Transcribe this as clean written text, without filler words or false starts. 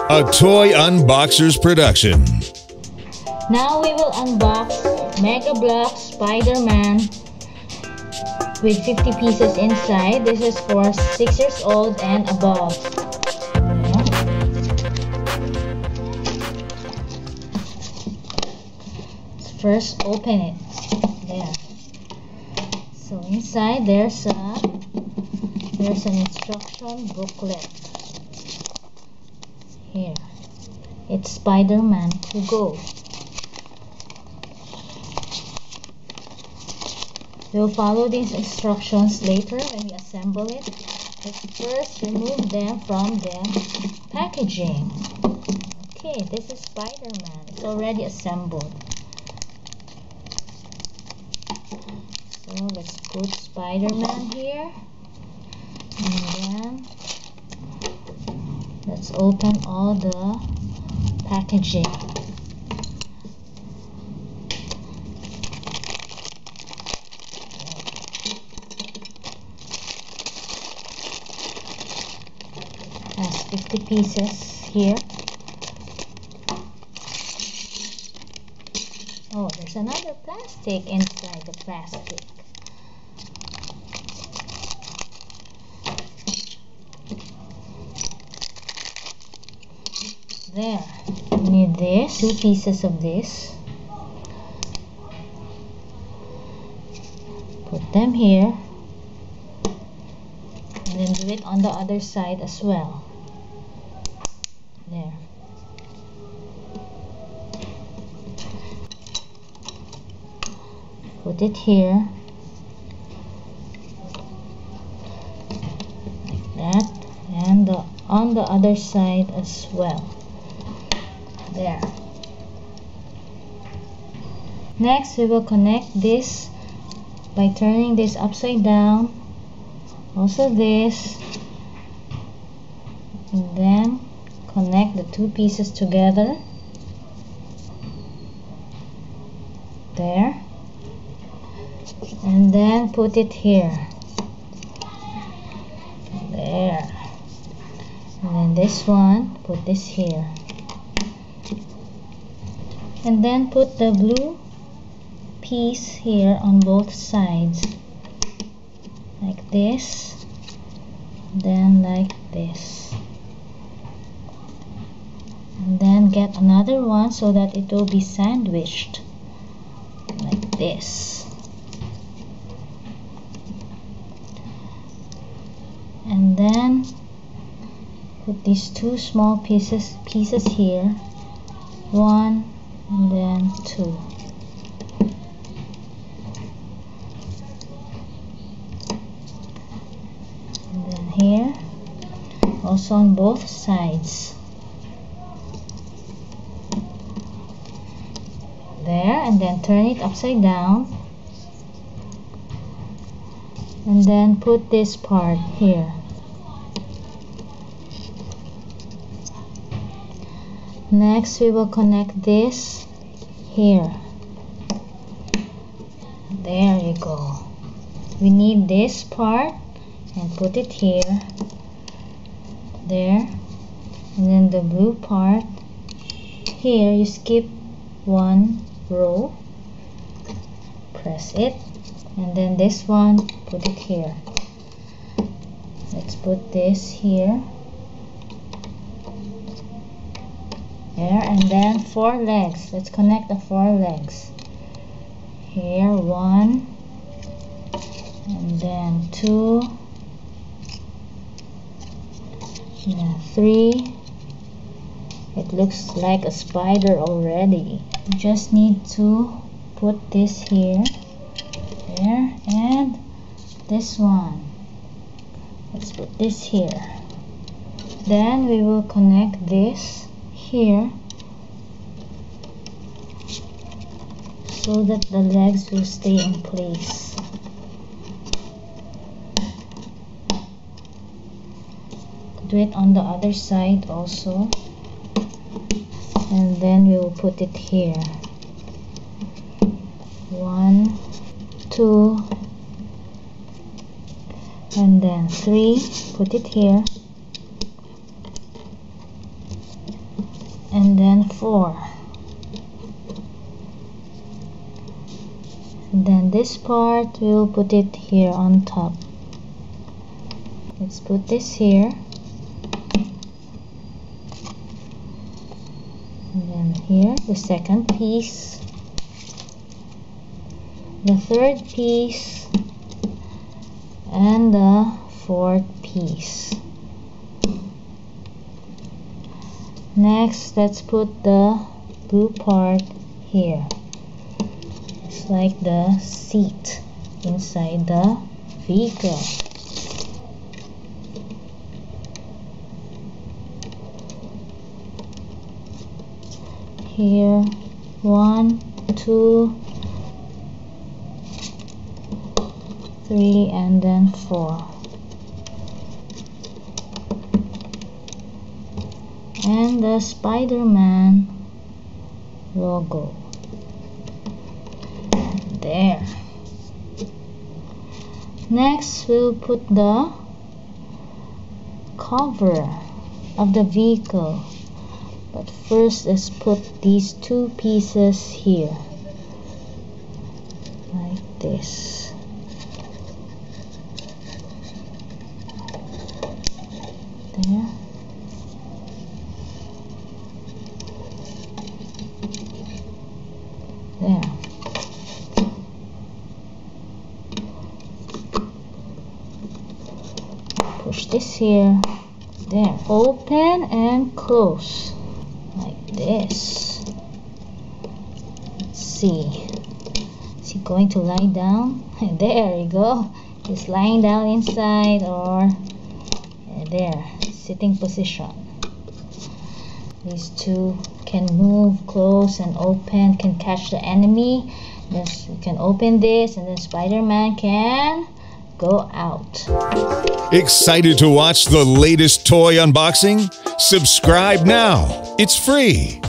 A Toy Unboxers production. Now we will unbox Mega Bloks Spider-Man with 50 pieces inside. This is for 6 years old and above. Let's first open it. There. So inside there's an instruction booklet. Here. It's Spider-Man to go. We'll follow these instructions later when we assemble it. Let's first remove them from the packaging. Okay, this is Spider-Man. It's already assembled. So let's put Spider-Man here. And then let's open all the packaging. Has 50 pieces here. Oh, there's another plastic inside the plastic. There. We need this, 2 pieces of this. Put them here. And then do it on the other side as well. There. Put it here. Like that. And on the other side as well. There. Next, we will connect this by turning this upside down. Also this. And then connect the 2 pieces together. There. And then put it here. There. And then this one, put this here. And then put the blue piece here on both sides. Like this. Then like this. And then get another one so that it will be sandwiched. Like this. And then put these 2 small pieces here. 1 and then 2. And then here. Also on both sides. There, and then turn it upside down. And then put this part here. Next, we will connect this here. There you go. We need this part and put it here. There. And then the blue part here, you skip 1 row. Press it. And then this one, put it here. Let's put this here. There, and then 4 legs. Let's connect the 4 legs. Here, 1, and then 2, and then 3. It looks like a spider already. You just need to put this here. There, and this one. Let's put this here. Then we will connect this here so that the legs will stay in place. Do it on the other side also. And then we will put it here. 1, 2, and then 3. Put it here. and then 4. And then this part, we'll put it here on top. Let's put this here. And then here, the second piece. The third piece. And the fourth piece. Next, let's put the blue part here. It's like the seat inside the vehicle. Here, 1, 2, 3, and then 4. And the Spider-Man logo. There. Next, we'll put the cover of the vehicle. But first, let's put these 2 pieces here. Like this. There. There. Push this here. There. Open and close. Like this. Let's see. Is he going to lie down? There you go. He's lying down inside, or there, sitting position. These 2 can move, close, and open, can catch the enemy. Then you can open this, and then Spider-Man can go out. Excited to watch the latest toy unboxing? Subscribe now. It's free.